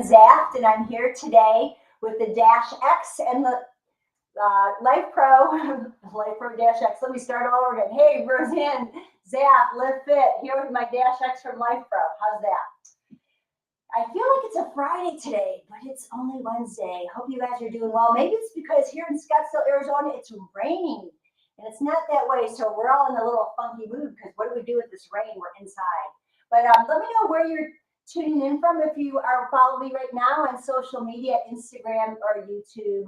Zaft, and I'm here today with the Dash X and the Lifepro, Lifepro Dash X. Let me start all over again. Hey, Roseann, Zaft, Live Fit, here with my Dash X from Lifepro. How's that? I feel like it's a Friday today, but it's only Wednesday. Hope you guys are doing well. Maybe it's because here in Scottsdale, Arizona, it's raining, and it's not that way, so we're all in a little funky mood because what do we do with this rain? We're inside. But let me know where you're tuning in from. If you are following me right now on social media, Instagram or YouTube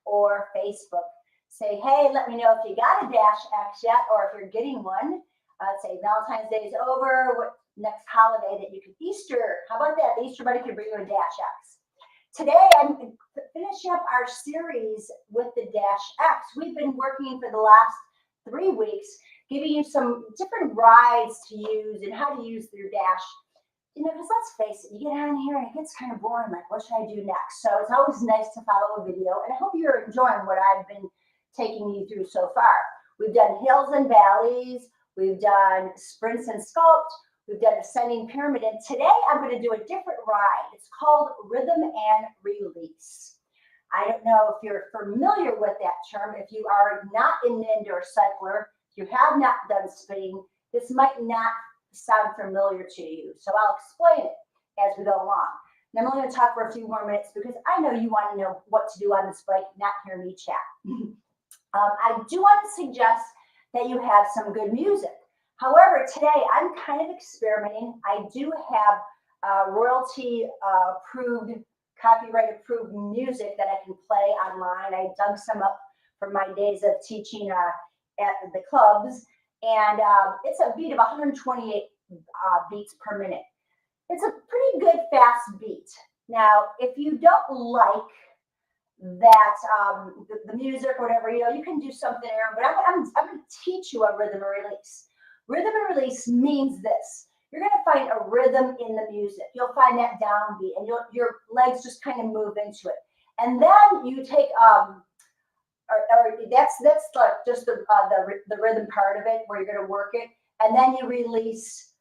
or Facebook, say, hey, let me know if you got a Dash X yet, or if you're getting one. Say Valentine's Day is over, what next holiday that you could, Easter, how about that? The Easter Bunny can bring you a Dash X. Today, I'm finishing up our series with the Dash X. We've been working for the last 3 weeks, giving you some different rides to use and how to use your Dash. You know, because let's face it, you get on here and it gets kind of boring, like, what should I do next? So it's always nice to follow a video, and I hope you're enjoying what I've been taking you through so far. We've done hills and valleys, we've done sprints and sculpt, we've done ascending pyramid, and today I'm going to do a different ride. It's called rhythm and release. I don't know if you're familiar with that term. If you are not an indoor cycler, if you have not done spinning, this might not sound familiar to you. So I'll explain it as we go along. And I'm only going to talk for a few more minutes because I know you want to know what to do on this bike, not hear me chat. I do want to suggest that you have some good music. However, today I'm kind of experimenting. I do have royalty approved, copyright approved music that I can play online. I dug some up from my days of teaching at the clubs. And it's a beat of 128 beats per minute. It's a pretty good fast beat. Now, if you don't like that, the music or whatever, you know, you can do something else, but I'm going to teach you a rhythm and release. Rhythm and release means this. You're going to find a rhythm in the music. You'll find that downbeat, and your legs just kind of move into it. And then you take or that's like just the rhythm part of it where you're going to work it, and then you release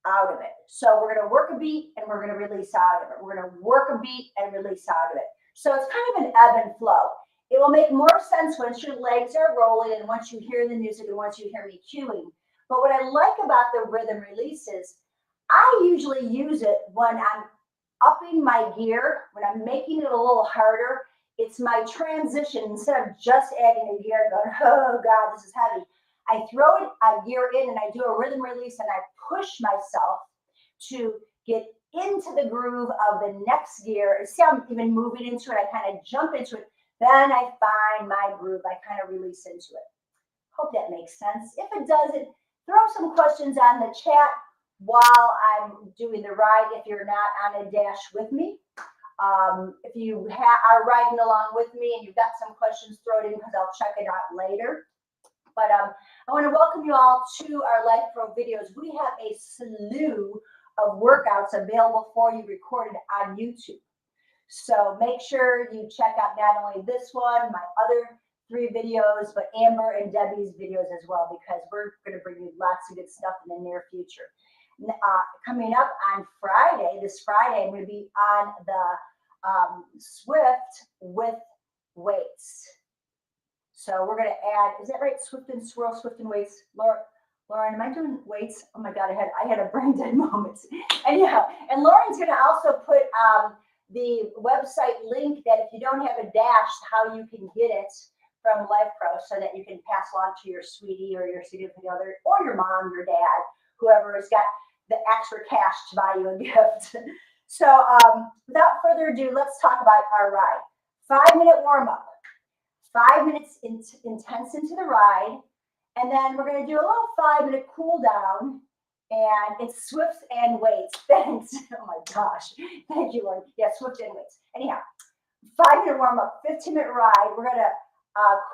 out of it. So we're going to work a beat and we're going to release out of it. We're going to work a beat and release out of it. So it's kind of an ebb and flow. It will make more sense once your legs are rolling and once you hear the music and once you hear me cueing. But what I like about the rhythm release is I usually use it when I'm upping my gear, when I'm making it a little harder. It's my transition. Instead of just adding a gear and going, oh God, this is heavy, I throw a gear in and I do a rhythm release and I push myself to get into the groove of the next gear. See how I'm even moving into it? I kind of jump into it. Then I find my groove. I kind of release into it. Hope that makes sense. If it doesn't, throw some questions on the chat while I'm doing the ride if you're not on a dash with me. If you are riding along with me and you've got some questions, throw it in because I'll check it out later. But I want to welcome you all to our Lifepro videos. We have a slew of workouts available for you recorded on YouTube. So make sure you check out not only this one, my other 3 videos, but Amber and Debbie's videos as well, because we're going to bring you lots of good stuff in the near future. Coming up on Friday, this Friday, I'm going to be on the Swift with weights. So we're going to add, is that right? Swift and swirl, Swift and weights. Lauren, am I doing weights? Oh my God, I had a brain dead moment. Anyhow, and Lauren's going to also put the website link that if you don't have a dash, how you can get it from Lifepro so that you can pass along to your sweetie or your significant other or your mom, your dad, whoever has got the extra cash to buy you a gift. So without further ado, let's talk about our ride. 5-minute warm up, 5 minutes intense into the ride, and then we're going to do a little 5-minute cool down, and it's Swift and weights. Thanks. Oh my gosh. Thank you, Lauren. Yeah, Swift and weights. Anyhow, 5-minute warm up, 15-minute ride. We're going to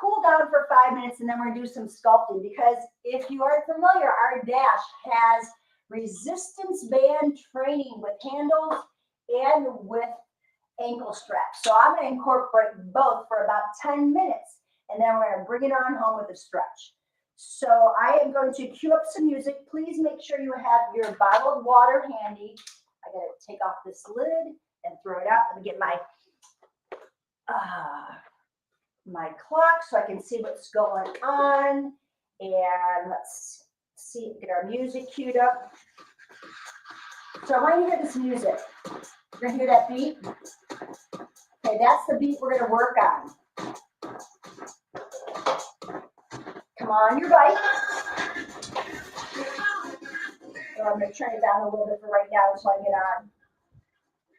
cool down for 5 minutes, and then we're going to do some sculpting, because if you aren't familiar, our dash has resistance band training with handles and with ankle straps. So I'm going to incorporate both for about 10 minutes, and then we're going to bring it on home with a stretch. So I am going to cue up some music. Please make sure you have your bottle of water handy. I got to take off this lid and throw it out. Let me get my clock so I can see what's going on. And let's see, get our music queued up. So I want you to hear this music. You're gonna hear that beat? Okay, that's the beat we're gonna work on. Come on your bike. So I'm gonna turn it down a little bit for right now until I get on.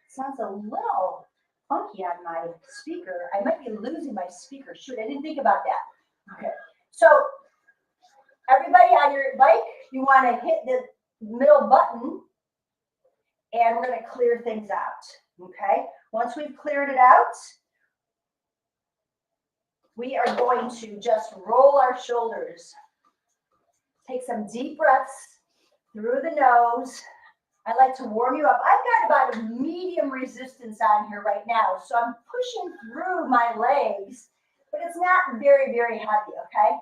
Sounds a little funky on my speaker. I might be losing my speaker. Shoot, I didn't think about that. Okay, so everybody on your bike, you want to hit the middle button, and we're going to clear things out. Okay, once we've cleared it out, we are going to just roll our shoulders. Take some deep breaths through the nose. I like to warm you up. I've got about a medium resistance on here right now, so I'm pushing through my legs, but it's not very, very heavy, okay?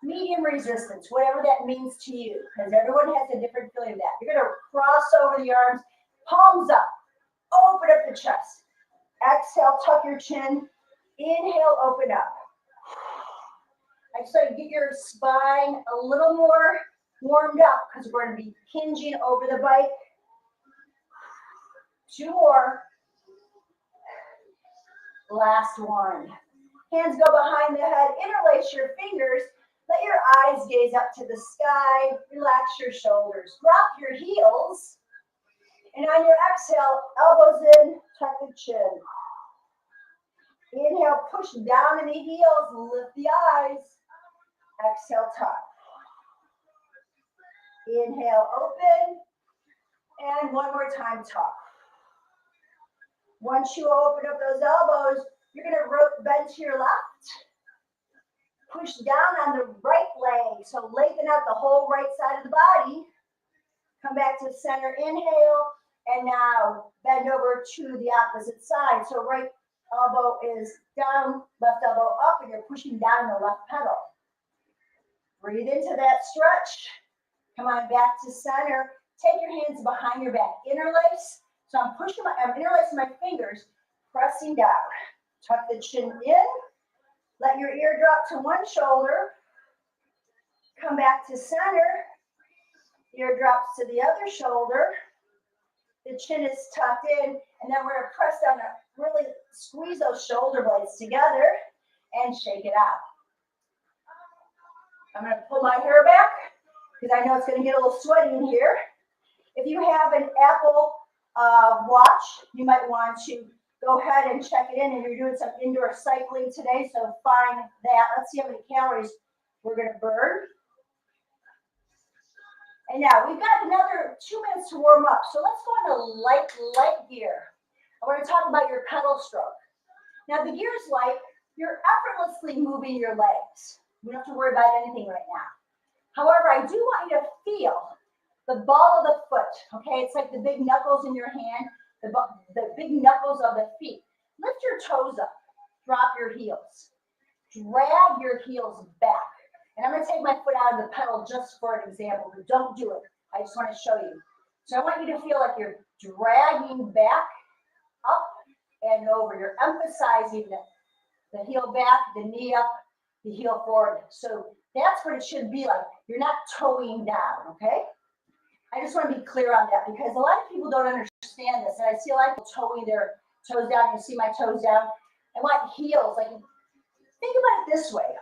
Medium resistance, whatever that means to you, because everyone has a different feeling of that. You're going to cross over the arms, palms up, open up the chest. Exhale, tuck your chin. Inhale, open up. I just want to get your spine a little more warmed up because we're going to be hinging over the bike. 2 more. Last one. Hands go behind the head. Interlace your fingers. Let your eyes gaze up to the sky. Relax your shoulders. Drop your heels. And on your exhale, elbows in, tuck the chin. Inhale, push down in the heels. Lift the eyes. Exhale, tuck. Inhale, open, and one more time, tuck. Once you open up those elbows, you're going to bend to your left. Push down on the right leg, so lengthen out the whole right side of the body. Come back to center, inhale, and now bend over to the opposite side. So right elbow is down, left elbow up, and you're pushing down the left pedal. Breathe into that stretch. Come on back to center. Take your hands behind your back. Interlace. So I'm interlacing my fingers, pressing down. Tuck the chin in. Let your ear drop to one shoulder. Come back to center. Ear drops to the other shoulder. The chin is tucked in. And then we're going to press down, really squeeze those shoulder blades together and shake it out. I'm going to pull my hair back, because I know it's going to get a little sweaty in here. If you have an Apple Watch, you might want to go ahead and check it in, and you're doing some indoor cycling today, so find that. Let's see how many calories we're going to burn. And now we've got another 2 minutes to warm up, so let's go on a light gear. I want to talk about your pedal stroke. Now the gear is light. You're effortlessly moving your legs. We don't have to worry about anything right now. However, I do want you to feel the ball of the foot, okay? It's like the big knuckles in your hand, the big knuckles of the feet. Lift your toes up, drop your heels. Drag your heels back. And I'm gonna take my foot out of the pedal just for an example, but don't do it. I just wanna show you. So I want you to feel like you're dragging back, up, and over. You're emphasizing the heel back, the knee up, the heel forward. So that's what it should be like. You're not toeing down, okay? I just want to be clear on that, because a lot of people don't understand this. And I see a lot of people toeing their toes down. You see my toes down. I want heels. Like, think about it this way.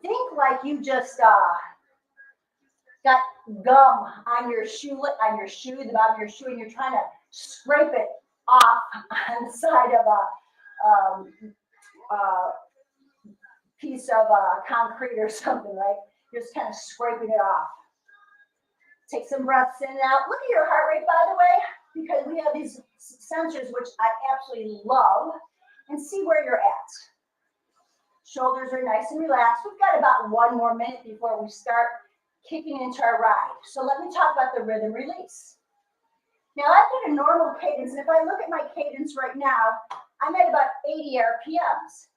Think like you just got gum on your shoe, the bottom of your shoe, and you're trying to scrape it off on the side of a piece of concrete or something, right? You're just kind of scraping it off. Take some breaths in and out. Look at your heart rate, by the way, because we have these sensors, which I absolutely love, and see where you're at. Shoulders are nice and relaxed. We've got about 1 more minute before we start kicking into our ride. So let me talk about the rhythm release. Now, I've got a normal cadence, and if I look at my cadence right now, I'm at about 80 RPMs.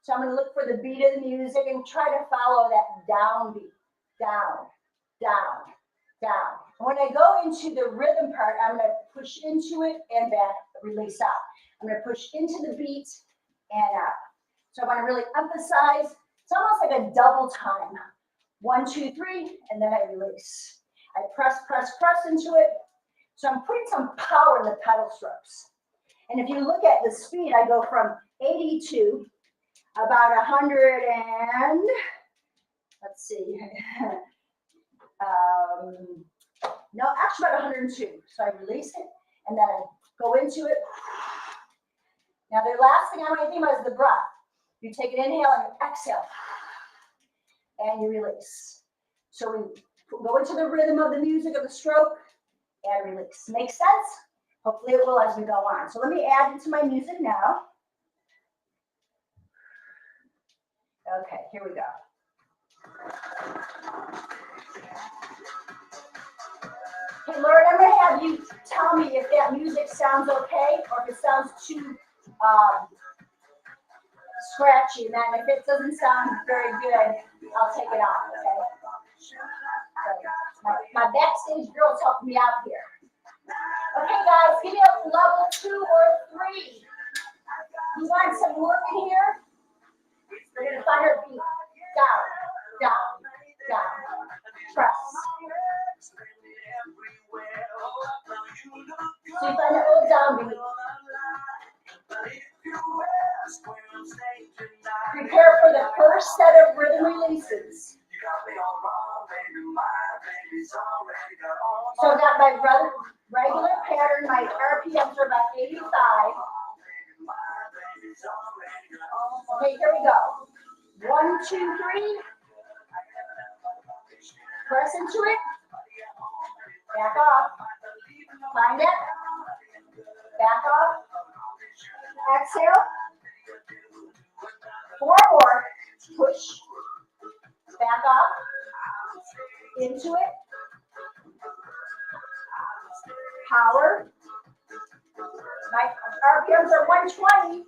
So I'm going to look for the beat of the music and try to follow that down beat. Down, down, down. When I go into the rhythm part, I'm going to push into it and back, release out. I'm going to push into the beat and out. So I want to really emphasize, it's almost like a double time. 1, 2, 3, and then I release. I press, press, press into it. So I'm putting some power in the pedal strokes. And if you look at the speed, I go from 80 to about 100 and, let's see, no, actually about 102. So I release it, and then I go into it. Now the last thing I want to think about is the breath. You take an inhale and you exhale, and you release. So we go into the rhythm of the music of the stroke, and release. Make sense? Hopefully it will as we go on. So let me add it to my music now. Okay, here we go. Okay, Lord, I'm going to have you tell me if that music sounds okay or if it sounds too scratchy. And then if it doesn't sound very good, I'll take it off, okay? So my backstage girls helping me out here. Okay, guys, give me a level 2 or 3. You want some work in here? We're going to find our beat. Down, down, down. Press. So you find the old down beat. Prepare for the first set of rhythm releases. So I got my regular pattern. My RPMs are about 85. Okay, here we go. 1, 2, 3. Press into it. Back off. Find it. Back off. Exhale. 4 more. Push. Back off. Into it. Power. My RPMs are 120.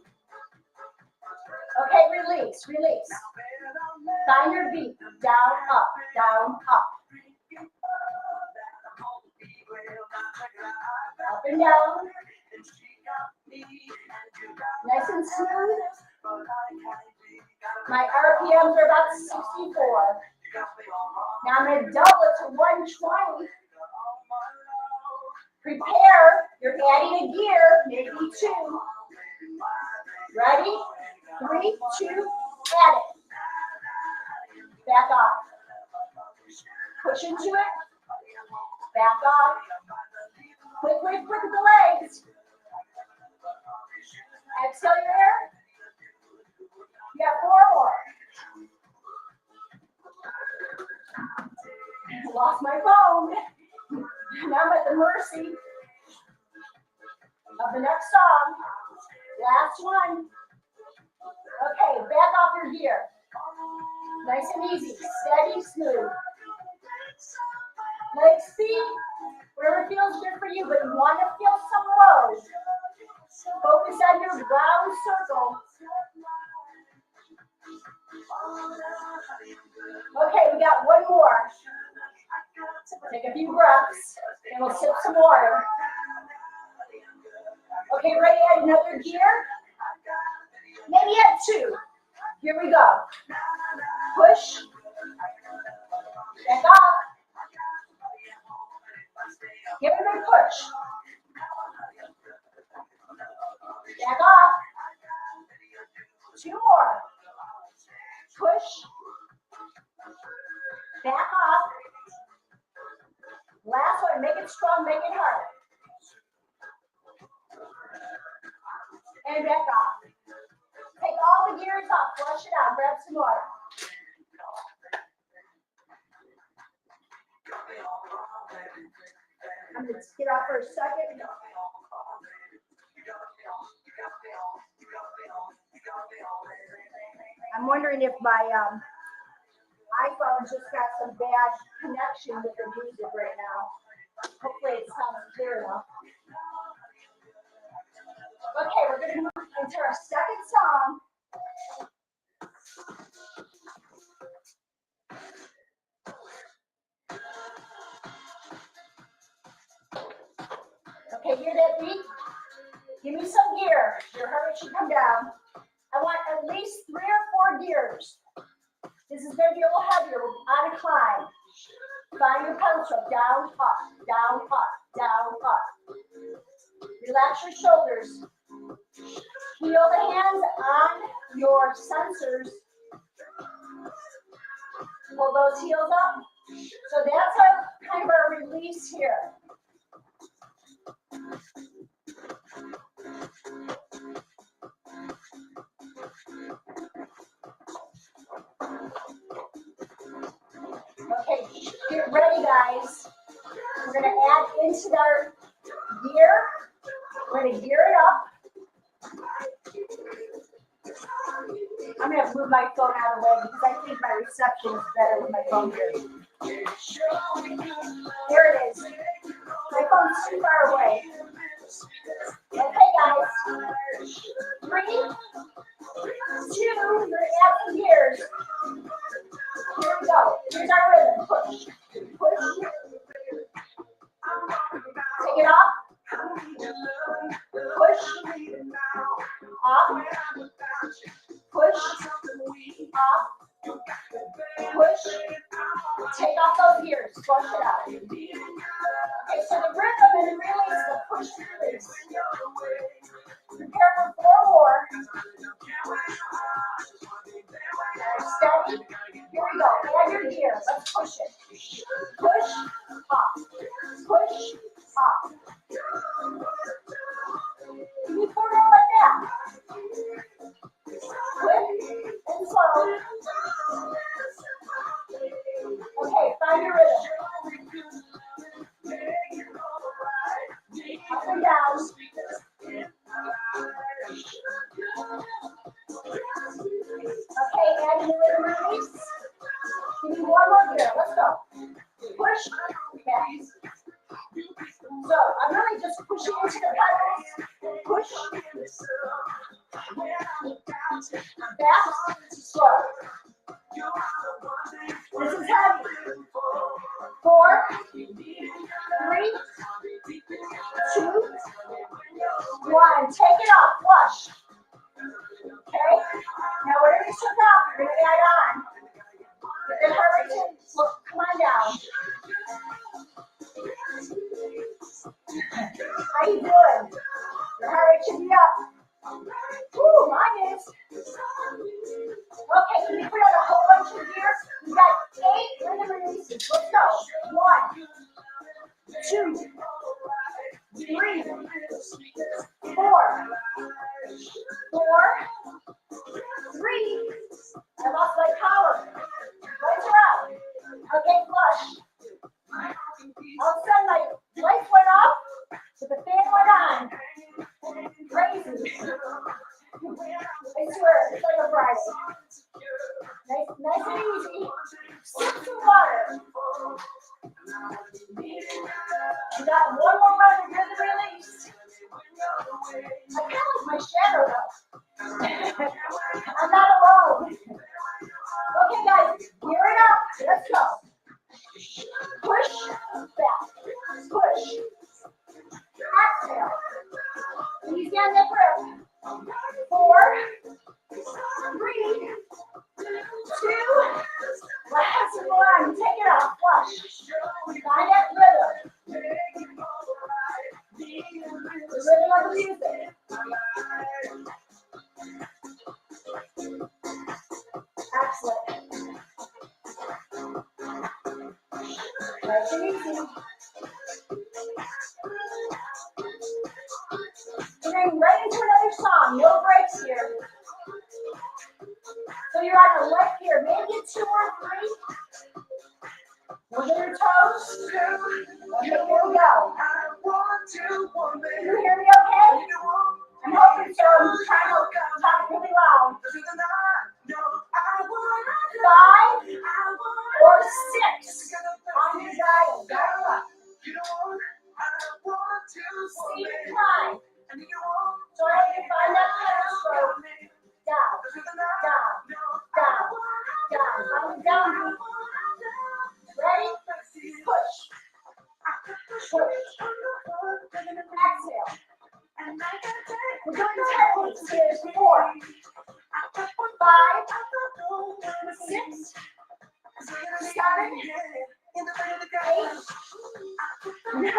Okay, release, release. Find your beat. Down, up, down, up. Up and down. Nice and smooth. My RPMs are about 64. Now I'm going to double it to 120. Prepare. You're adding a gear, maybe 2. Ready? 3, 2, add it. Back off. Push into it. Back off. Quick, quick, quick with the legs. Exhale your air. You have 4 more. Lost my phone. Now I'm at the mercy of the next song. Last one. Okay, back off your gear. Nice and easy, steady, smooth. Legs, feet, whatever feels good for you, but you want to feel some lows. Focus on your round circle. Okay, we got 1 more. Take a few breaths, and we'll sip some water. Okay, ready to add another gear? Maybe add 2. Here we go. Push. Back off. Give it a big push. Back off. 2 more. Push. Back off. Last one. Make it strong. Make it hard. And back off. Take all the gears off. Flush it out. Grab some water. I'm going to get off for a second. I'm wondering if my iPhone just got some bad connection with the music right now. Hopefully it sounds clear enough. Okay, we're going to move into our second song. Give me some gear. Your heart rate should come down. I want at least 3 or 4 gears. This is going to be a little heavier on a climb. Find your pelvic stroke. Down, up, down, up, down, up. Relax your shoulders. Feel the hands on your sensors. Pull those heels up. So that's our kind of our release here. Okay, get ready, guys. We're going to add into our gear. We're going to gear it up. I'm going to move my phone out of the way because I think my reception is better with my phone here. There it is. My phone's too far away. Okay, guys. 3, 2, we're going to add some gears. Here we go. Here's our rhythm. Push. Push. Take it off. Push. Off. Push. Off. Push. Take off those gears. Flush it out. Okay, so the rhythm and the release, the push release. Prepare for 4 more. Steady. Here we go. Add your gear. Let's push it. Push. Off. Push. Off. Can you 4 more like that? Quick and slow. Okay, find your rhythm. Up and down. Okay, add your rhythm release. Give me 1 more here. Let's go. Push. Back. So I'm really just pushing into the pedals. Push. Back. Slow. This is heavy. 4, 3, 2, 1. Take it off. Flush. Okay. Now whatever you took off, you're going to add on. Get the heart rate to look. Come on down. How you doing? Your heart rate should be up. Woo, mine is. Okay, can we put out a whole bunch of gears? We got 8 rhythm releases. Let's go. 1, 2, 3, 4, 3. I lost my power. Lights are out. Okay, flush. All of a sudden my lights went off, but the fan went on. Crazy. I swear, it's like a Friday. Nice and easy. Sip some water. We got 1 more run to the release. I kind of like my shadow though. I'm not alone. Okay, guys, gear it up. Let's go. Push back. Push. Exhale. Easy on the grip. 4, 3, 2. Last 1. Take it off. Flush. Find that rhythm. The rhythm of the music. Excellent. Nice and easy. We're going right into another song. No breaks here. So you're on a left here, maybe 2 or 3. Look at your toes. Okay, here we go. Can you hear me okay? I'm hoping so. I'm trying to talk really loud. 5 or 6 on your dial. Dial up. See the time. So I have to find that pedal stroke. Down, down, down, down. Down. Ready? Push. We're doing 10 weeks. There's 4, 5, 6, 7, 8, 9,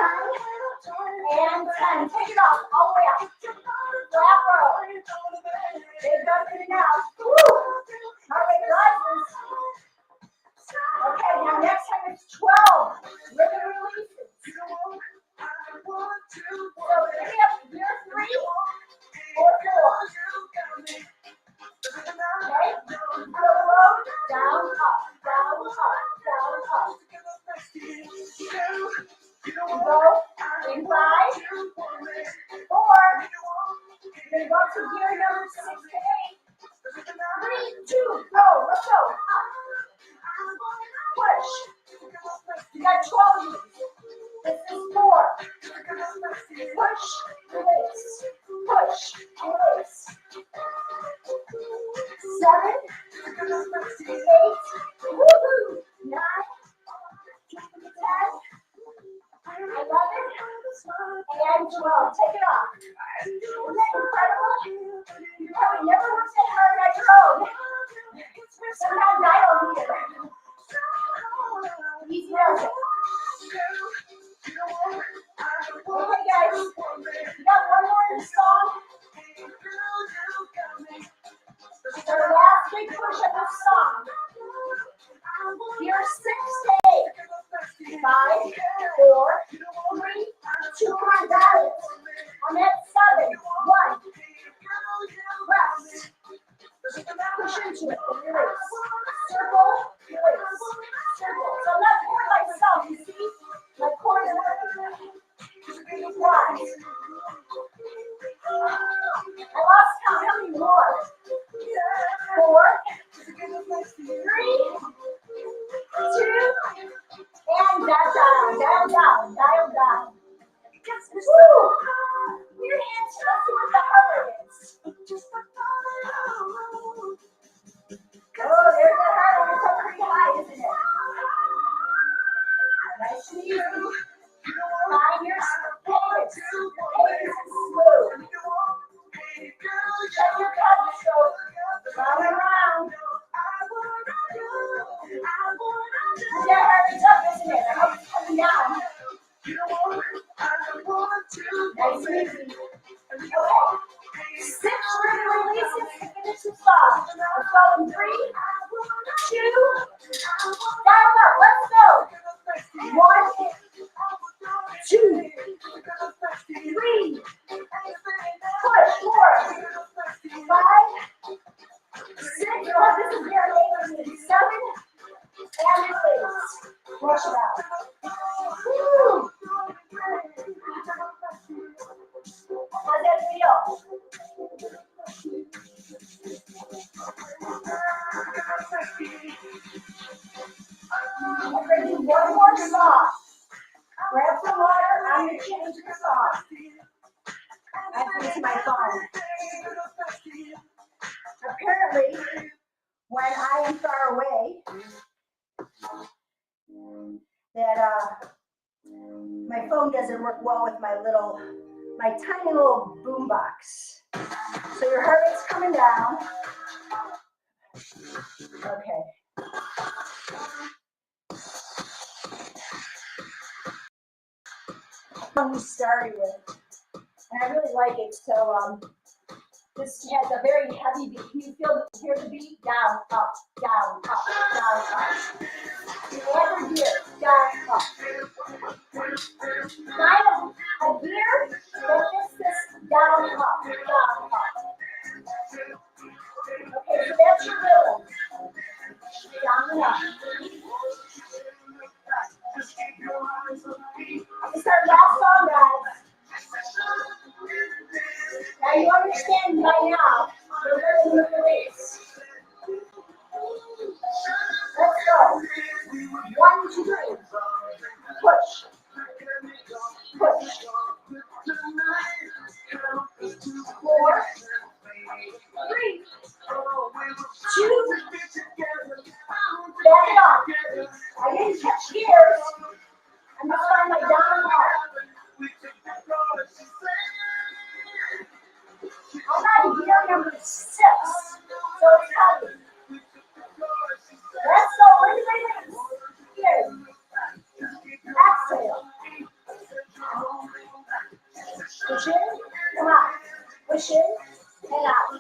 and 10. Take it off all the way up. Flat row. Big breath in and out. Woo! Heart rate rises. Okay, now next time it's 12. We're going to release it. So pick up year 3 or 4. Okay? So row, down, up, down, up, down, up. Go in 5, 4. You're going to go to gear number 6 to 8. 3, 2, go. Let's go. Up. Push. You got 12 of these. This is 4. Push, release. Push, release. 7, 8, woohoo, 9, 10, 11, and 12. Take it off. Isn't that incredible? You probably never worked that hard on your own. Sometimes I don't either. Easy does it. Okay, guys. We got one more in the song. So the last big push of this song. Here's 6 to 8. 5, 4, 3, 2, come on, got it. I'm at 7, 1. Rest. Push into it, release. Circle, release. Circle. So I'm not doing myself, you see? My core is working. 1. I lost count. How many more? 4, 3, 2, and dial down. Woo! Your hands trust what the heart is. Oh, there's the heart one. It's up pretty high, isn't it? Nice and easy. Find your pace. The pace is smooth. Check your cups, so round and round. Your heart is up, isn't it? I hope it's coming down. Nice and easy. Okay. 6, we're going to release it to finish the song. Let's go in 3, 2, dial up. Let's go. 1, 2, 3, push, 4, 5, 6, oh, this is very amazing. 7, and release. Push it out. Woo! How's that feel? I'm going to do one more song. Grab some water. I'm going to change the song. I have to use my phone. Apparently, when I am far away, that my phone doesn't work well with my tiny little boom box. So your heart rate's coming down. Okay. We started with, and I really like it. So this has a very heavy beat. Can you hear the beat? Down, up, down, up, down, up. Every gear, down, up. Kind of a gear that just this down, up, down, up. Okay, so that's your rhythm. Down and up. It's our last song, guys. Now you understand by now the rhythm of the race. Let's go. 1, 2, 3. Push. Push. 4, 3, 2. Back it off. I didn't touch gears. I'm just on my down and up. Push in and out.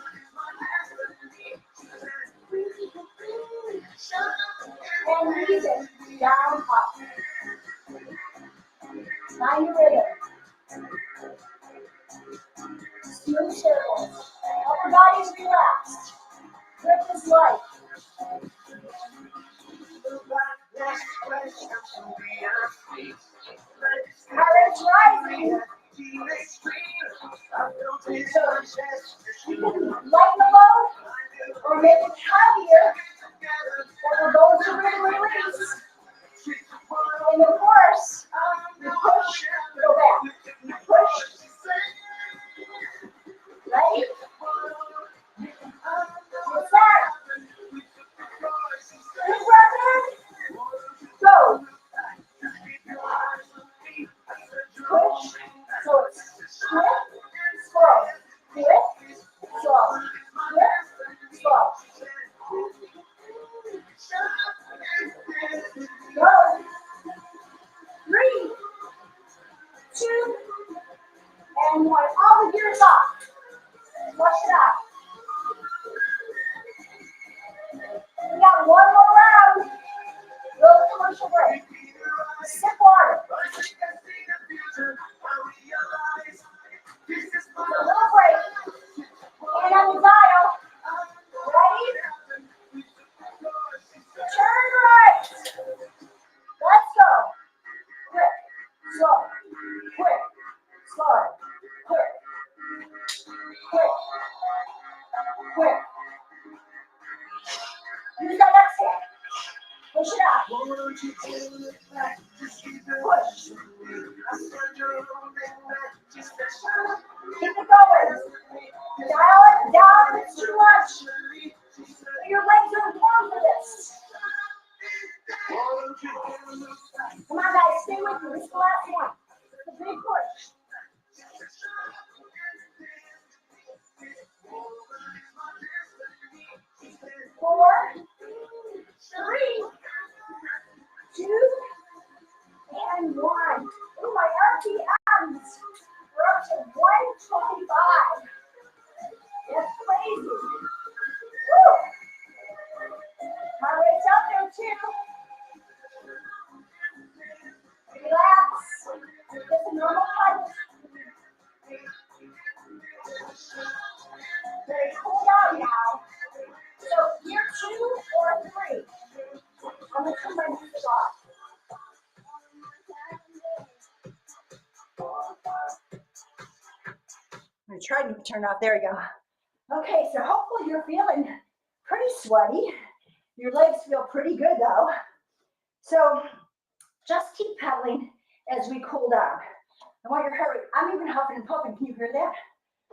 And release it. Down, up. Find your rhythm. Smooth circles. Upper body is relaxed. Grip is light. Heart rate's rising. You can lighten the load or make it heavier. Then we'll go to release. And of course, you push, go back. You push. Ready? What's that? Big breath in. Go. Push. So it's quick, slow. Quick, slow. Quick, slow. Go. 3, 2, and 1. All the gears off. Flush it out. We got one more round. Go to commercial break. Sip water. A little break. And on the dial. Ready? Turn right. Let's go. Quick, slow, quick, slow, quick, quick, quick. Use that exhale. Push it out. Push. Keep it going. Dial it down if it's too much. Your legs are warm for this. Come on, guys, stay with me. This is the last one. It's a big push. 4, 3, 2, and 1. Oh, my RPMs. We're up to 125. That's crazy. Woo! My rate's up there too. Relax. Just a normal punch. Very cool down now. So gear 2 or 3. I'm going to turn my music off. I'm trying to turn off. There we go. Okay, so hopefully you're feeling pretty sweaty. Your legs feel pretty good though. So just keep pedaling as we cool down. I want your heart rate. I'm even huffing and puffing. Can you hear that?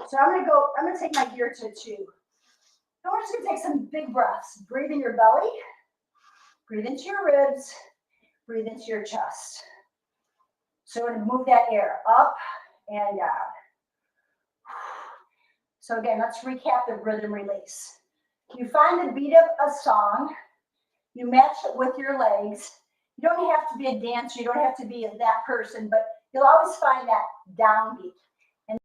So I'm gonna take my gear to 2. And we're just gonna take some big breaths. Breathe in your belly, breathe into your ribs, breathe into your chest. So we're gonna move that air up and down. So again, let's recap the rhythm release. You find the beat of a song, you match it with your legs. You don't have to be a dancer, you don't have to be that person, but you'll always find that downbeat. And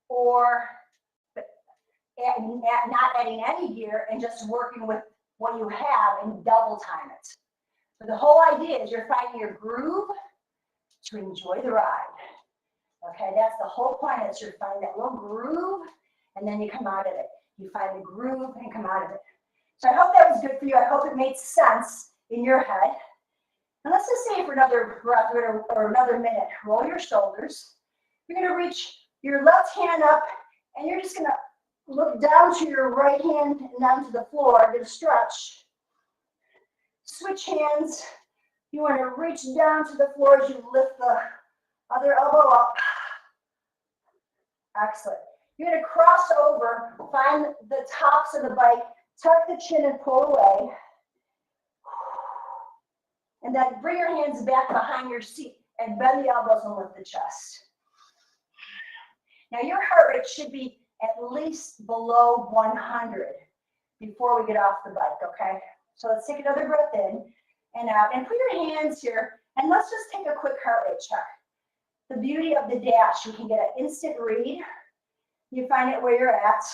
or not adding any gear and just working with what you have and double time it. But the whole idea is you're finding your groove to enjoy the ride. Okay, that's the whole point, is you're finding that little groove and then you come out of it. You find the groove and come out of it. So I hope that was good for you. I hope it made sense in your head. And let's just say for another breath or another minute, roll your shoulders. You're gonna reach your left hand up and you're just gonna look down to your right hand and down to the floor. Get a stretch. Switch hands. You want to reach down to the floor as you lift the other elbow up. Excellent. You're going to cross over, find the tops of the bike, tuck the chin and pull away. And then bring your hands back behind your seat and bend the elbows and lift the chest. Now your heart rate should be at least below 100 before we get off the bike, okay? So let's take another breath in. and out. And put your hands here, and let's just take a quick heart rate check. The beauty of the dash, you can get an instant read. You find it where you're at.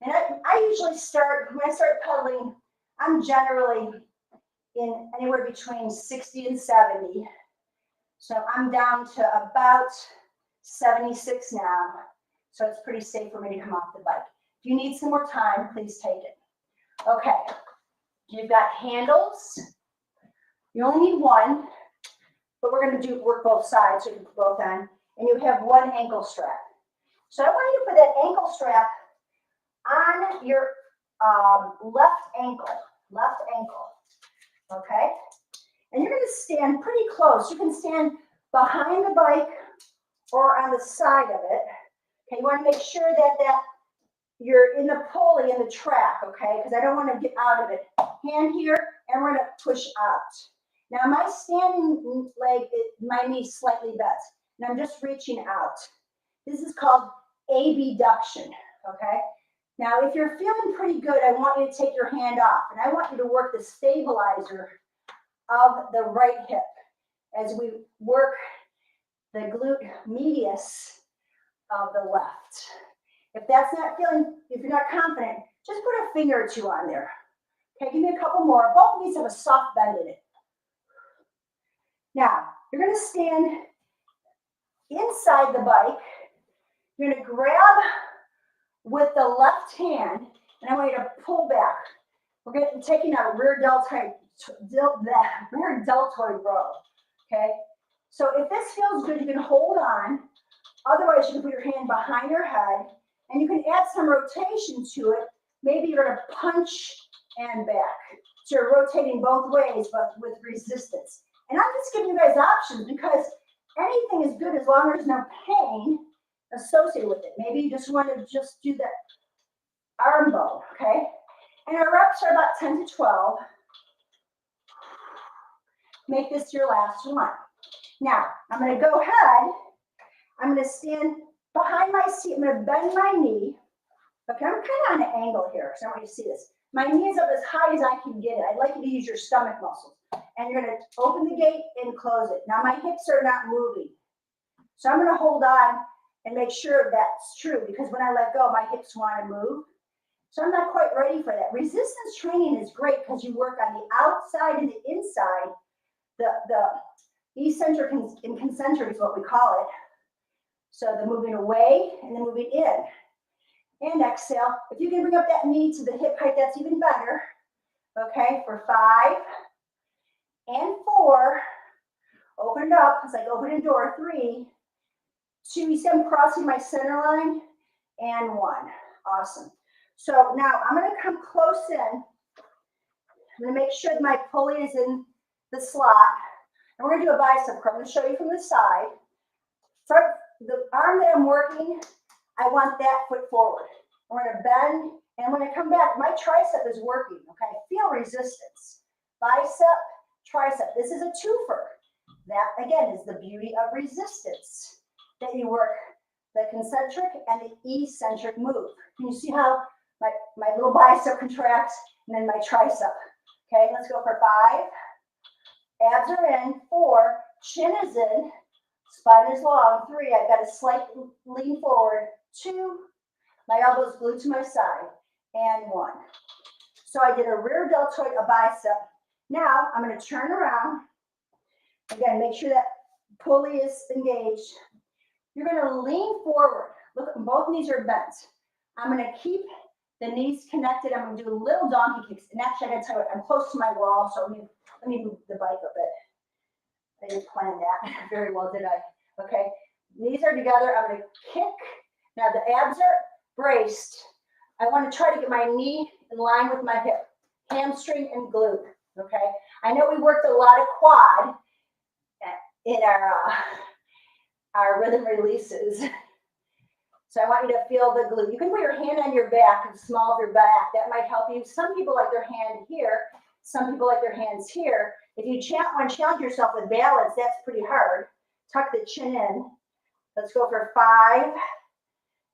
And I usually start, when I start pedaling, I'm generally in anywhere between 60 and 70. So I'm down to about 76 now. So it's pretty safe for me to come off the bike. If you need some more time, please take it. Okay, you've got handles. You only need one, but we're going to work both sides so you can put both on. And you have one ankle strap. So I want you to put that ankle strap on your left ankle, okay? And you're going to stand pretty close. You can stand behind the bike or on the side of it. Okay, you want to make sure that you're in the pulley in the track, okay? Because I don't want to get out of it. Hand here, and we're going to push out. Now my standing leg, my knee slightly bent, and I'm just reaching out. This is called abduction, okay? Now, if you're feeling pretty good, I want you to take your hand off, and I want you to work the stabilizer of the right hip as we work the glute medius of the left. If that's not feeling, if you're not confident, just put a finger or two on there. Okay, give me a couple more. Both knees have a soft bend in it. Now, you're going to stand inside the bike. You're going to grab with the left hand, and I want you to pull back. We're going to be taking our rear deltoid row, okay? So if this feels good, you can hold on. Otherwise, you can put your hand behind your head, and you can add some rotation to it. Maybe you're going to punch and back. So you're rotating both ways, but with resistance. And I'm just giving you guys options because anything is good as long as there's no pain associated with it. Maybe you just want to just do the arm bow, okay? And our reps are about 10 to 12. Make this your last one. Now, I'm going to go ahead. I'm going to stand behind my seat. I'm going to bend my knee. Okay, I'm kind of on an angle here, so I want you to see this. My knee is up as high as I can get it. I'd like you to use your stomach muscles. And you're going to open the gate and close it. Now, my hips are not moving. So I'm going to hold on and make sure that's true, because when I let go, my hips want to move. So I'm not quite ready for that. Resistance training is great because you work on the outside and the inside. The eccentric and concentric is what we call it. So the moving away and the moving in. And exhale. If you can bring up that knee to the hip height, that's even better. Okay, for 5 and 4. Open it up. It's like opening a door. 3, 2. You see I'm crossing my center line. And 1. Awesome. So now I'm going to come close in. I'm going to make sure that my pulley is in the slot. And we're going to do a bicep curl. I'm going to show you from the side. Front, the arm that I'm working, I want that foot forward. We're going to bend, and when I come back, my tricep is working, okay? Feel resistance. Bicep, tricep. This is a twofer. That, again, is the beauty of resistance, that you work the concentric and the eccentric move. Can you see how my little bicep contracts, and then my tricep? Okay, let's go for 5. Abs are in. 4, chin is in. Spine is long. 3, I've got a slight lean forward. 2, my elbows glued to my side. And 1. So I did a rear deltoid, a bicep. Now I'm going to turn around. Again, make sure that pulley is engaged. You're going to lean forward. Look, both knees are bent. I'm going to keep the knees connected. I'm going to do little donkey kicks. And actually, I got to tell you, I'm close to my wall, so let me move the bike a bit. I didn't plan that very well, did I? Okay, knees are together. I'm going to kick. Now the abs are braced. I want to try to get my knee in line with my hip, hamstring and glute. Okay, I know we worked a lot of quad in our rhythm releases. So I want you to feel the glute. You can put your hand on your back and small of your back. That might help you. Some people like their hand here. Some people like their hands here. If you want to challenge yourself with balance, that's pretty hard. Tuck the chin in. Let's go for 5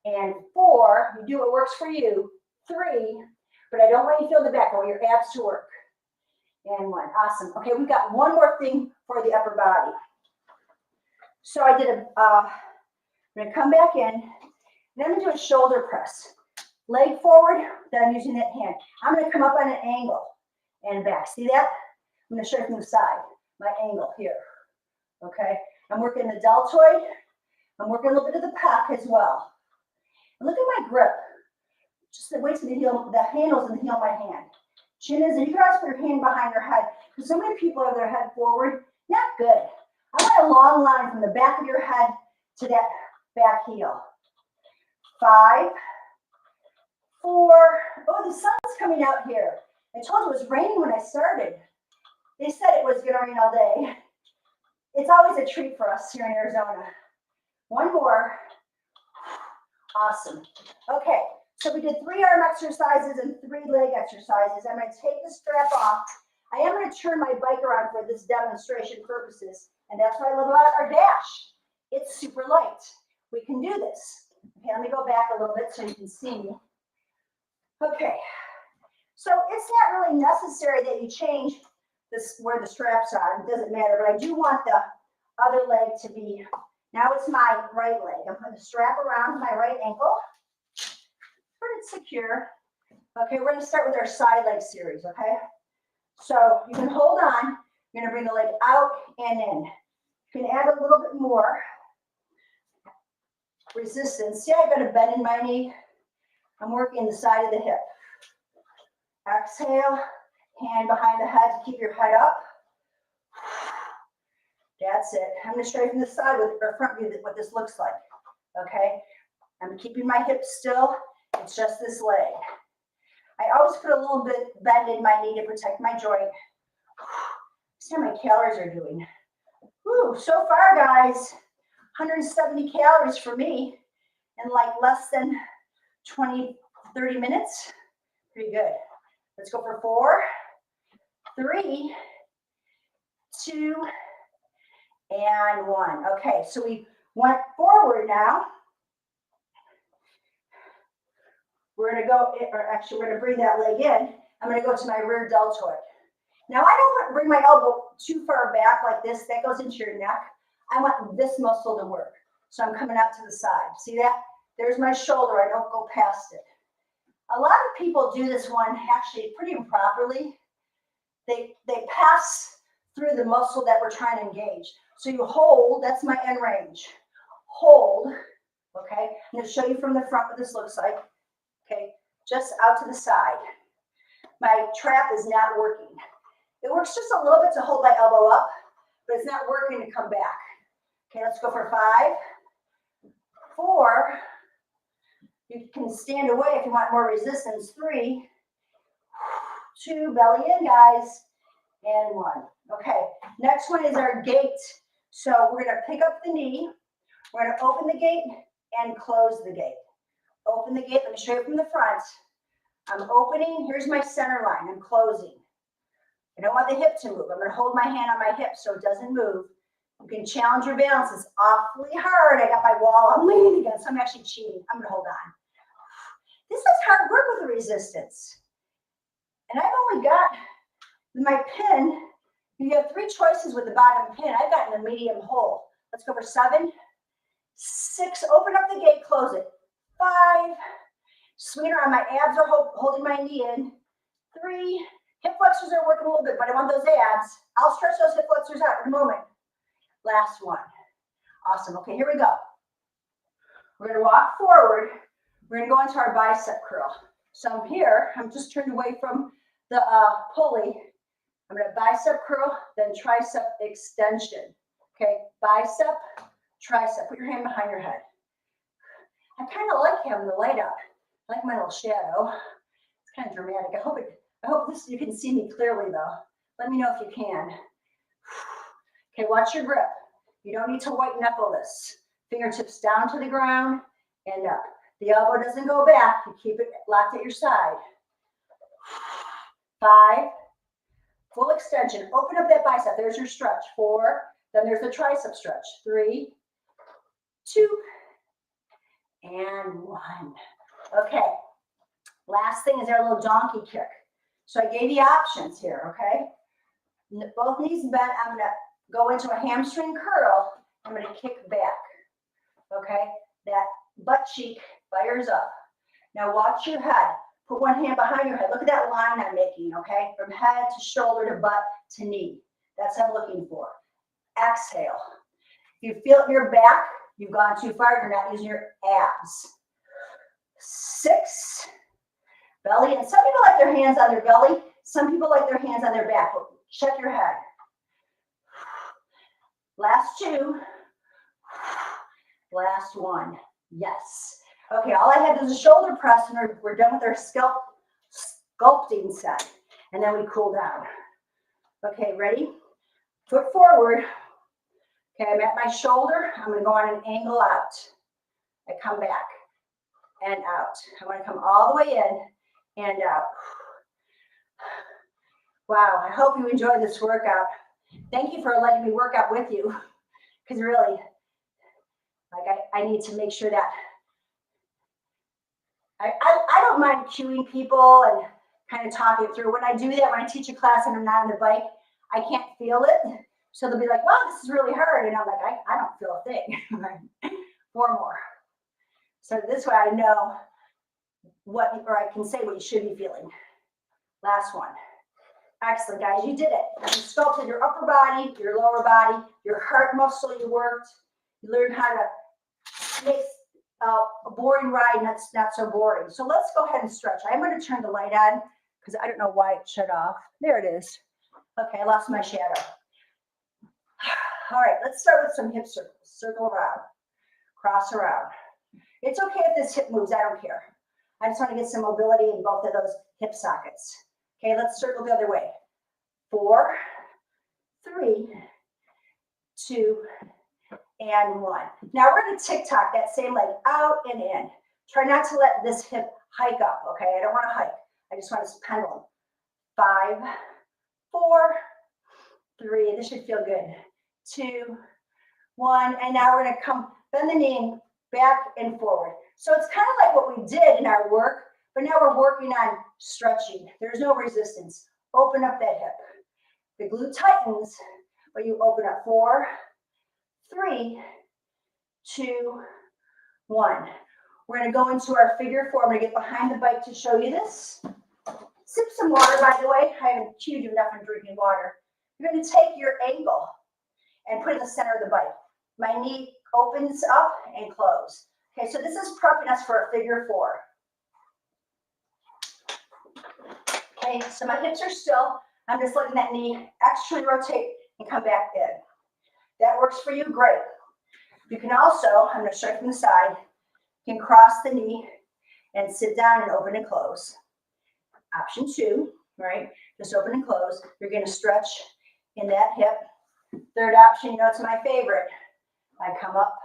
and 4. You do what works for you. 3, but I don't want you to feel the back. I want your abs to work. and one. Awesome. Okay, we've got one more thing for the upper body. So I did I'm gonna come back in, then I'm gonna do a shoulder press. Leg forward, then I'm using that hand. I'm gonna come up on an angle and back. See that? I'm gonna show you from the side, my angle here. Okay, I'm working the deltoid. I'm working a little bit of the pec as well. And look at my grip. Just the weights of the heel, the handles in the heel of my hand. Chin is, and you can always put your hand behind your head. Because so many people have their head forward. Not good. I want a long line from the back of your head to that back heel. 5, 4. Oh, the sun's coming out here. I told you it was raining when I started. They said it was going to rain all day. It's always a treat for us here in Arizona. One more. Awesome. Okay, so we did 3 arm exercises and 3 leg exercises. I'm going to take the strap off. I am going to turn my bike around for this demonstration purposes, and that's what I love about our dash. It's super light. We can do this. Okay, let me go back a little bit so you can see me. Okay, so it's not really necessary that you change this where the strap's on. It doesn't matter, but I do want the other leg to be, now it's my right leg. I'm going to strap around my right ankle. Pretty secure. Okay, we're going to start with our side leg series, okay? So you can hold on. You're going to bring the leg out and in. You can add a little bit more resistance. See, I've got a bend in my knee. I'm working the side of the hip. Exhale, hand behind the head to keep your head up. That's it. I'm going to show you from the side with or front view what this looks like. Okay, I'm keeping my hips still. It's just this leg. I always put a little bit bend in my knee to protect my joint. See how my calories are doing. Woo, so far, guys, 170 calories for me in like less than 20, 30 minutes. Pretty good. Let's go for 4, 3, 2, and 1. Okay, so we went forward now. We're going to go, or actually we're going to bring that leg in. I'm going to go to my rear deltoid. Now I don't bring my elbow too far back like this. That goes into your neck. I want this muscle to work. So I'm coming out to the side. See that? There's my shoulder. I don't go past it. A lot of people do this one actually pretty improperly. They pass through the muscle that we're trying to engage. So you hold, that's my end range. Hold, okay? I'm going to show you from the front what this looks like. Okay, just out to the side. My trap is not working. It works just a little bit to hold my elbow up, but it's not working to come back. Okay, let's go for 5, 4. You can stand away if you want more resistance. 3, 2, belly in, guys, and 1. Okay, next one is our gate. So we're going to pick up the knee. We're going to open the gate and close the gate. Open the gate. Let me show you from the front. I'm opening. Here's my center line. I'm closing. I don't want the hip to move. I'm going to hold my hand on my hip so it doesn't move. You can challenge your balance. It's awfully hard. I got my wall. I'm leaning against. I'm actually cheating. I'm going to hold on. This is hard work with the resistance. And I've only got my pin. You have 3 choices with the bottom pin. I've got in the medium hole. Let's go for 7, 6. Open up the gate. Close it. 5. Swing around. My abs are holding my knee in. 3. Hip flexors are working a little bit, but I want those abs. I'll stretch those hip flexors out in a moment. Last one. Awesome. Okay, here we go. We're going to walk forward. We're going to go into our bicep curl. So I'm here. I'm just turned away from the pulley. I'm going to bicep curl, then tricep extension. Okay, bicep, tricep. Put your hand behind your head. I kind of like having the light up. I like my little shadow. It's kind of dramatic. I hope you can see me clearly though. Let me know if you can. Okay, watch your grip. You don't need to white knuckle this. Fingertips down to the ground and up. The elbow doesn't go back. You keep it locked at your side. 5. Full extension. Open up that bicep. There's your stretch. 4. Then there's the tricep stretch. 3, 2, and 1. Okay. Last thing is our little donkey kick. So I gave you options here, okay? both knees bent. I'm gonna go into a hamstring curl. I'm gonna kick back, okay? That butt cheek fires up. Now watch your head. Put one hand behind your head. Look at that line I'm making, okay? From head to shoulder to butt to knee. That's what I'm looking for. Exhale. If you feel it in your back, you've gone too far. You're not using your abs. 6. Belly. And some people like their hands on their belly. Some people like their hands on their back. But check your head. Last 2. Last 1. Yes. Okay, all I had was a shoulder press, and we're done with our sculpting set. And then we cool down. Okay, ready? Foot forward. Okay, I'm at my shoulder. I'm going to go on an angle out. I come back and out. I want to come all the way in and out. Wow, I hope you enjoyed this workout. Thank you for letting me work out with you. Because really, like I need to make sure that I don't mind cueing people and kind of talking it through. When I do that, when I teach a class and I'm not on the bike, I can't feel it. So they'll be like, wow, this is really hard. And I'm like, I don't feel a thing. 4 more. So this way I know or I can say what you should be feeling. Last one. Excellent, guys, you did it. You sculpted your upper body, your lower body, your heart muscle you worked. You learned how to make a boring ride not so boring. So let's go ahead and stretch. I'm going to turn the light on because I don't know why it shut off. There it is. Okay, I lost my shadow. All right, let's start with some hip circles. Circle around, cross around. It's okay if this hip moves, I don't care. I just want to get some mobility in both of those hip sockets. Okay, let's circle the other way. 4, 3, 2, and 1. Now we're going to tick-tock that same leg out and in. Try not to let this hip hike up, okay? I don't want to hike. I just want to pendulum. 5, 4, 3. This should feel good. 2, 1. And now we're going to come, bend the knee back and forward. So it's kind of like what we did in our work, but now we're working on stretching. There's no resistance. Open up that hip. The glute tightens, but you open up. 4, 3, 2, 1. We're going to go into our figure 4. I'm going to get behind the bike to show you this. Sip some water, by the way. I haven't cued you enough on drinking water. You're going to take your ankle and put it in the center of the bike. My knee opens up and close. Okay, so this is prepping us for a figure 4. Okay, so my hips are still. I'm just letting that knee externally rotate and come back in. That works for you, great. You can also, I'm going to show you from the side, you can cross the knee and sit down and open and close. Option 2, right? Just open and close. You're going to stretch in that hip. Third option, you know, it's my favorite. I come up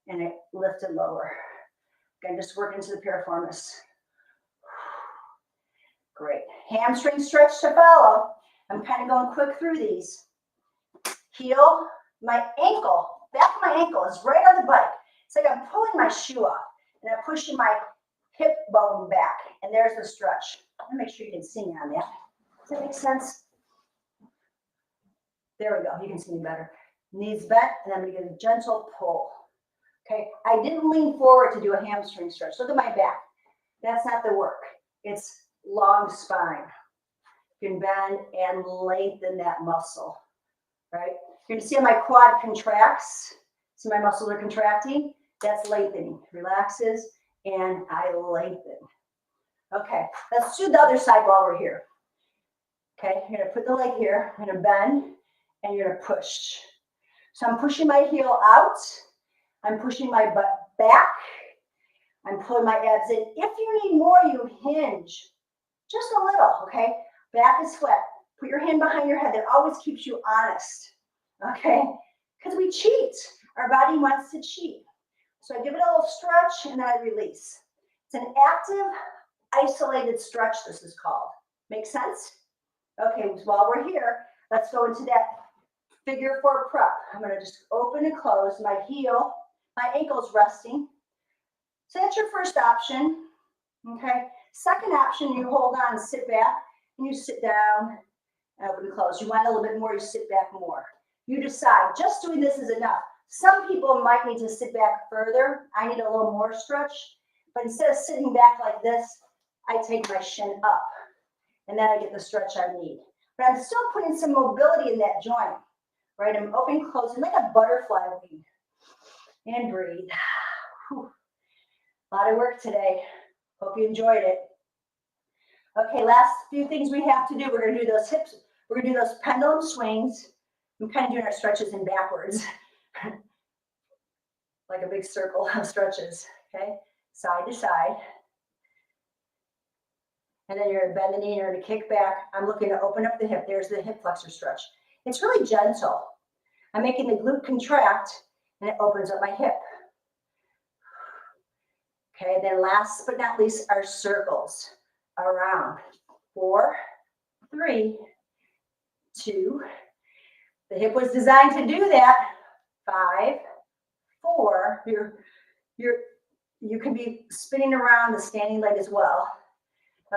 and I lift and lower. Again, just work into the piriformis. Great. Hamstring stretch to follow. I'm kind of going quick through these. Heel, my ankle, back of my ankle is right on the bike. It's like I'm pulling my shoe off and I'm pushing my hip bone back. And there's the stretch. Let me make sure you can see me on that. Does that make sense? There we go. You can see me better. Knees bent, and I'm going to get a gentle pull. Okay. I didn't lean forward to do a hamstring stretch. Look at my back. That's not the work. It's long spine. You can bend and lengthen that muscle, right? You're going to see how my quad contracts. See my muscles are contracting? That's lengthening. Relaxes, and I lengthen. Okay, let's do the other side while we're here. Okay, you're going to put the leg here. I'm going to bend, and you're going to push. So I'm pushing my heel out. I'm pushing my butt back. I'm pulling my abs in. If you need more, you hinge. Just a little, okay? Back is flat. Put your hand behind your head. That always keeps you honest, okay? Because we cheat. Our body wants to cheat. So I give it a little stretch, and then I release. It's an active, isolated stretch, this is called. Make sense? Okay, while we're here, let's go into that figure 4 prep. I'm going to just open and close my heel. My ankle's resting. So that's your first option, okay? Second option, you hold on, sit back, and you sit down and open and close. You want a little bit more, you sit back more. You decide. Just doing this is enough. Some people might need to sit back further. I need a little more stretch. But instead of sitting back like this, I take my shin up. And then I get the stretch I need. But I'm still putting some mobility in that joint. Right? I'm open, closing like a butterfly wing. And breathe. Whew. A lot of work today. Hope you enjoyed it. Okay, last few things we have to do. We're going to do those hips. We're going to do those pendulum swings. I'm kind of doing our stretches in backwards. Like a big circle of stretches. Okay, side to side. And then you're going to bend the knee, you're going to kick back. I'm looking to open up the hip. There's the hip flexor stretch. It's really gentle. I'm making the glute contract, and it opens up my hip. Okay, then last but not least are circles around. 4, 3, 2. The hip was designed to do that. 5, 4. You can be spinning around the standing leg as well.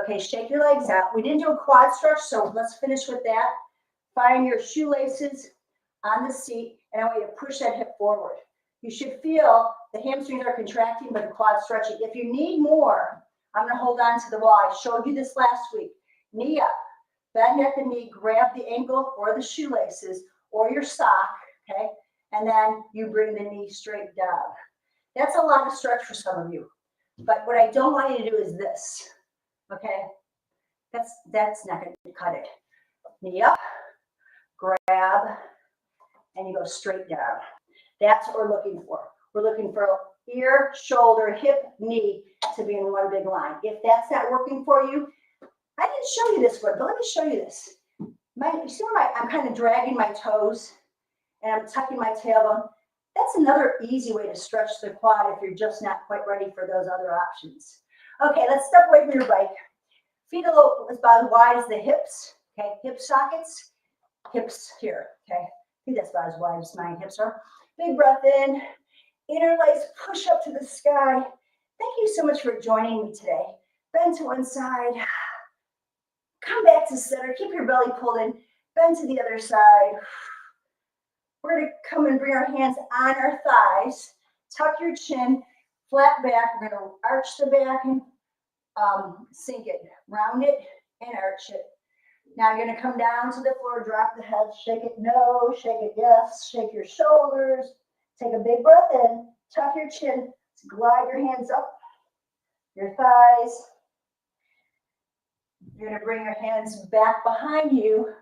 Okay, shake your legs out. We didn't do a quad stretch, so let's finish with that. Find your shoelaces on the seat, and I want you to push that hip forward. You should feel the hamstrings are contracting, but the quad stretching. If you need more, I'm going to hold on to the wall. I showed you this last week. Knee up, bend at the knee, grab the ankle or the shoelaces or your sock, okay? And then you bring the knee straight down. That's a lot of stretch for some of you. But what I don't want you to do is this, okay? That's not going to cut it. Knee up, grab, and you go straight down. That's what we're looking for. We're looking for ear, shoulder, hip, knee to be in one big line. If that's not working for you, I didn't show you this one, but let me show you this. You see where I'm kind of dragging my toes and I'm tucking my tailbone? That's another easy way to stretch the quad if you're just not quite ready for those other options. Okay, let's step away from your bike. Feet a little about as wide as the hips. Okay, hip sockets, hips here. Okay, I think that's about as wide as my hips are. Big breath in, interlace, push up to the sky. Thank you so much for joining me today. Bend to one side, come back to center, keep your belly pulled in, bend to the other side. We're going to come and bring our hands on our thighs, tuck your chin, flat back. We're going to arch the back and sink it, round it and arch it. Now you're going to come down to the floor, drop the head, shake it no, shake it yes, shake your shoulders, take a big breath in, tuck your chin, glide your hands up, your thighs. You're going to bring your hands back behind you,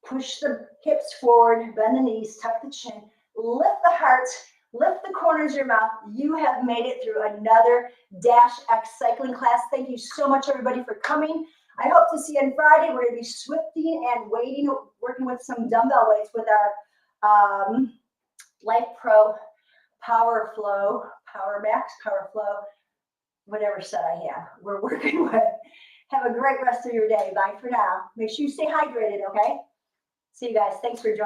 push the hips forward, bend the knees, tuck the chin, lift the heart, lift the corners of your mouth. You have made it through another Dash X cycling class. Thank you so much, everybody, for coming. I hope to see you on Friday. We're going to be swifting and weighting, working with some dumbbell weights with our Lifepro Power Max, Power Flow, whatever set I have. We're working with. Have a great rest of your day. Bye for now. Make sure you stay hydrated, okay? See you guys. Thanks for joining.